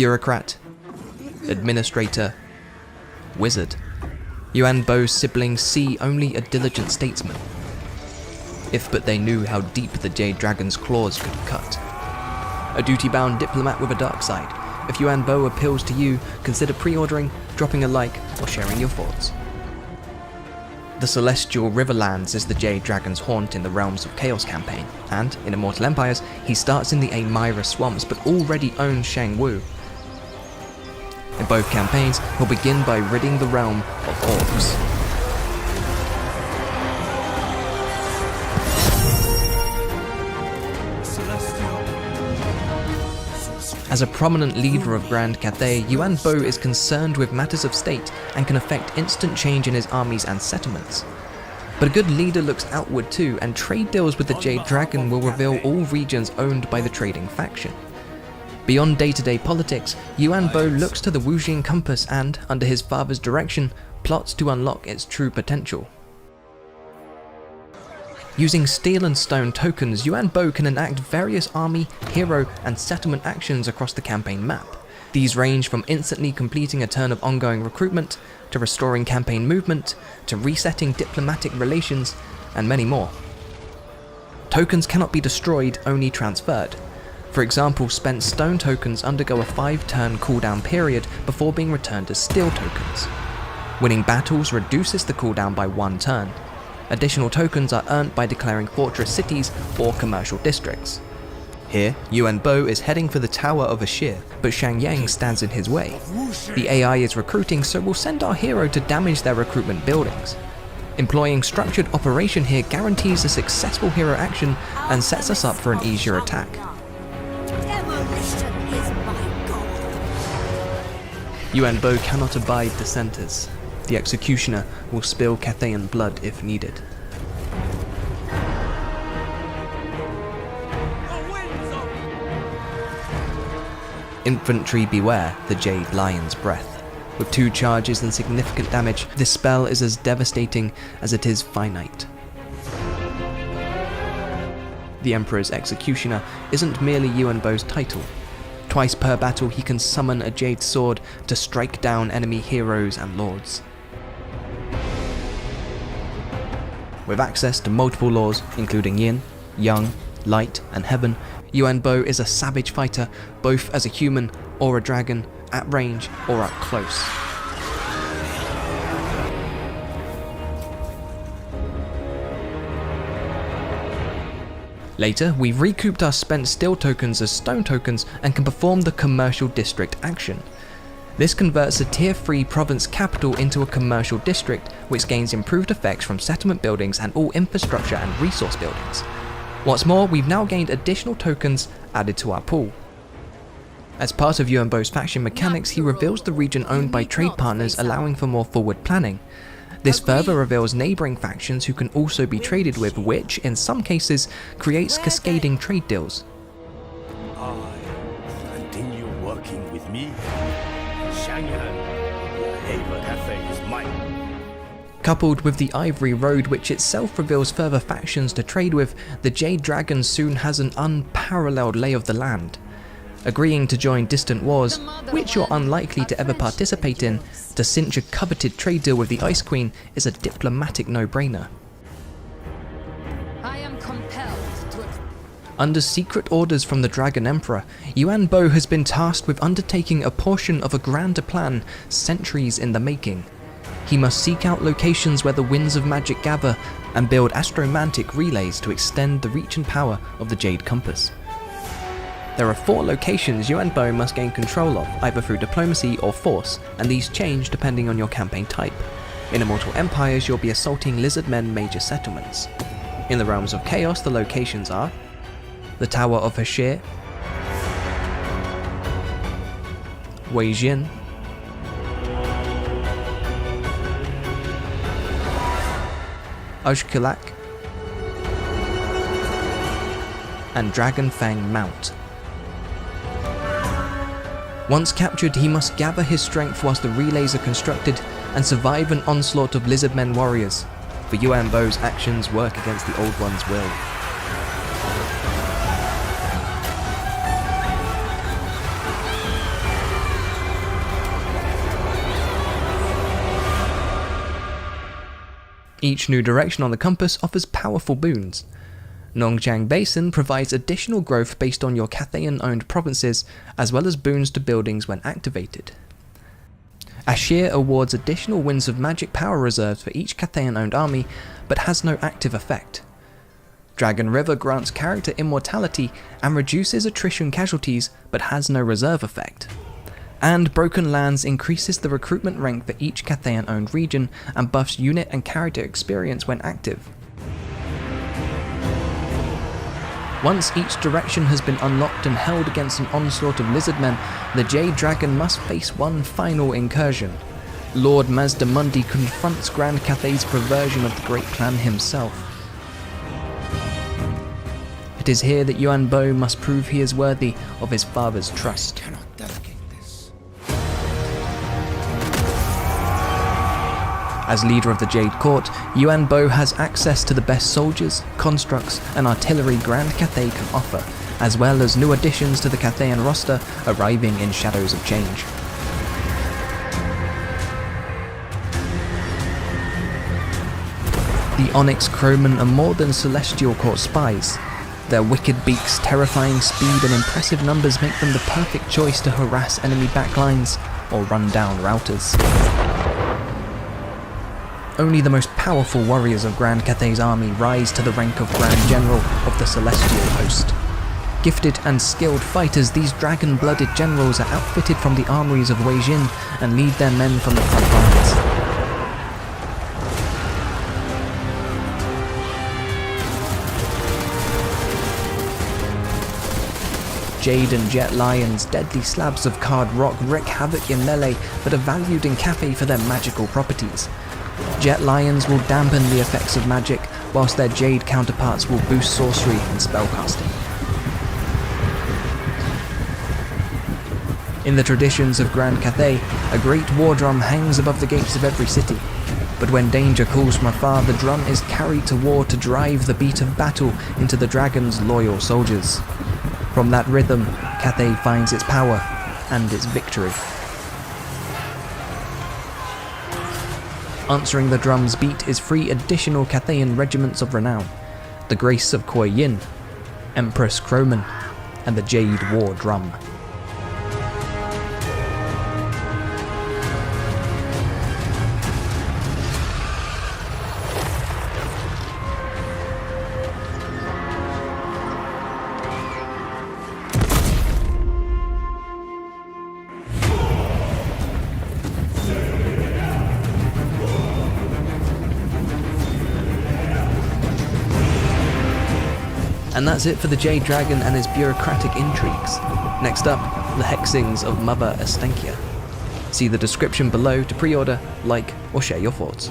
Bureaucrat, administrator, wizard. Yuan Bo's siblings see only a diligent statesman. If but they knew how deep the Jade Dragon's claws could cut. A duty-bound diplomat with a dark side. If Yuan Bo appeals to you, consider pre-ordering, dropping a like, or sharing your thoughts. The Celestial Riverlands is the Jade Dragon's haunt in the Realms of Chaos campaign, and, in Immortal Empires, he starts in the Amira Swamps but already owns Shangwu. In both campaigns, he'll begin by ridding the realm of orcs. As a prominent leader of Grand Cathay, Yuan Bo is concerned with matters of state and can effect instant change in his armies and settlements. But a good leader looks outward too, and trade deals with the Jade Dragon will reveal all regions owned by the trading faction. Beyond day-to-day politics, Yuan Bo looks to the Wuxing compass and, under his father's direction, plots to unlock its true potential. Using steel and stone tokens, Yuan Bo can enact various army, hero, and settlement actions across the campaign map. These range from instantly completing a turn of ongoing recruitment, to restoring campaign movement, to resetting diplomatic relations, and many more. Tokens cannot be destroyed, only transferred. For example, spent stone tokens undergo a 5-turn cooldown period before being returned as steel tokens. Winning battles reduces the cooldown by 1 turn. Additional tokens are earned by declaring fortress cities or commercial districts. Here, Yuan Bo is heading for the Tower of Ashir, but Shang Yang stands in his way. The AI is recruiting, so we'll send our hero to damage their recruitment buildings. Employing structured operation here guarantees a successful hero action and sets us up for an easier attack. Demolition is my goal. Yuan Bo cannot abide dissenters. The executioner will spill Cathayan blood if needed. Infantry beware the Jade Lion's Breath. With 2 charges and significant damage, this spell is as devastating as it is finite. The Emperor's Executioner isn't merely Yuan Bo's title. Twice per battle he can summon a Jade Sword to strike down enemy heroes and lords. With access to multiple laws, including Yin, Yang, Light, and Heaven, Yuan Bo is a savage fighter, both as a human or a dragon, at range or up close. Later, we've recouped our spent steel tokens as stone tokens and can perform the commercial district action. This converts a tier 3 province capital into a commercial district, which gains improved effects from settlement buildings and all infrastructure and resource buildings. What's more, we've now gained additional tokens added to our pool. As part of Yuan Bo's faction mechanics, he reveals the region owned by trade partners, allowing for more forward planning. This further reveals neighbouring factions who can also be traded with, which, in some cases, creates cascading trade deals. Continue working with me. Cathay is mine. Coupled with the Ivory Road, which itself reveals further factions to trade with, the Jade Dragon soon has an unparalleled lay of the land. Agreeing to join distant wars, which you're unlikely to ever participate in, to cinch a coveted trade deal with the Ice Queen is a diplomatic no-brainer. I am compelled to. Under secret orders from the Dragon Emperor, Yuan Bo has been tasked with undertaking a portion of a grander plan centuries in the making. He must seek out locations where the winds of magic gather and build astromantic relays to extend the reach and power of the Jade Compass. There are 4 locations Yuan Bo must gain control of, either through diplomacy or force, and these change depending on your campaign type. In Immortal Empires, you'll be assaulting Lizardmen major settlements. In the Realms of Chaos, the locations are the Tower of Ashir, Weijin, Ujkulak, and Dragonfang Mount. Once captured, he must gather his strength whilst the relays are constructed and survive an onslaught of Lizardmen warriors, for Yuan Bo's actions work against the Old One's will. Each new direction on the compass offers powerful boons. Nongjiang Basin provides additional growth based on your Cathayan-owned provinces, as well as boons to buildings when activated. Ashir awards additional winds of magic power reserves for each Cathayan-owned army, but has no active effect. Dragon River grants character immortality and reduces attrition casualties, but has no reserve effect. And Broken Lands increases the recruitment rank for each Cathayan-owned region and buffs unit and character experience when active. Once each direction has been unlocked and held against an onslaught of lizardmen, the Jade Dragon must face one final incursion. Lord Mazdamundi confronts Grand Cathay's perversion of the Great Plan himself. It is here that Yuan Bo must prove he is worthy of his father's trust. As leader of the Jade Court, Yuan Bo has access to the best soldiers, constructs, and artillery Grand Cathay can offer, as well as new additions to the Cathayan roster arriving in Shadows of Change. The Onyx Crowmen are more than Celestial Court spies. Their wicked beaks, terrifying speed, and impressive numbers make them the perfect choice to harass enemy backlines or run down routers. Only the most powerful warriors of Grand Cathay's army rise to the rank of Grand General of the Celestial Host. Gifted and skilled fighters, these dragon-blooded generals are outfitted from the armories of Wei Jin and lead their men from the front lines. Jade and Jet Lions, deadly slabs of card rock, wreak havoc in melee, but are valued in Cathay for their magical properties. Jet Lions will dampen the effects of magic, whilst their Jade counterparts will boost sorcery and spellcasting. In the traditions of Grand Cathay, a great war drum hangs above the gates of every city. But when danger calls from afar, the drum is carried to war to drive the beat of battle into the dragon's loyal soldiers. From that rhythm, Cathay finds its power and its victory. Answering the drum's beat is 3 additional Cathayan regiments of renown: the Grace of Kuei Yin, Empress Crowman, and the Jade War Drum. And that's it for the Jade Dragon and his bureaucratic intrigues. Next up, the hexings of Mother Estenkia. See the description below to pre-order, like, or share your thoughts.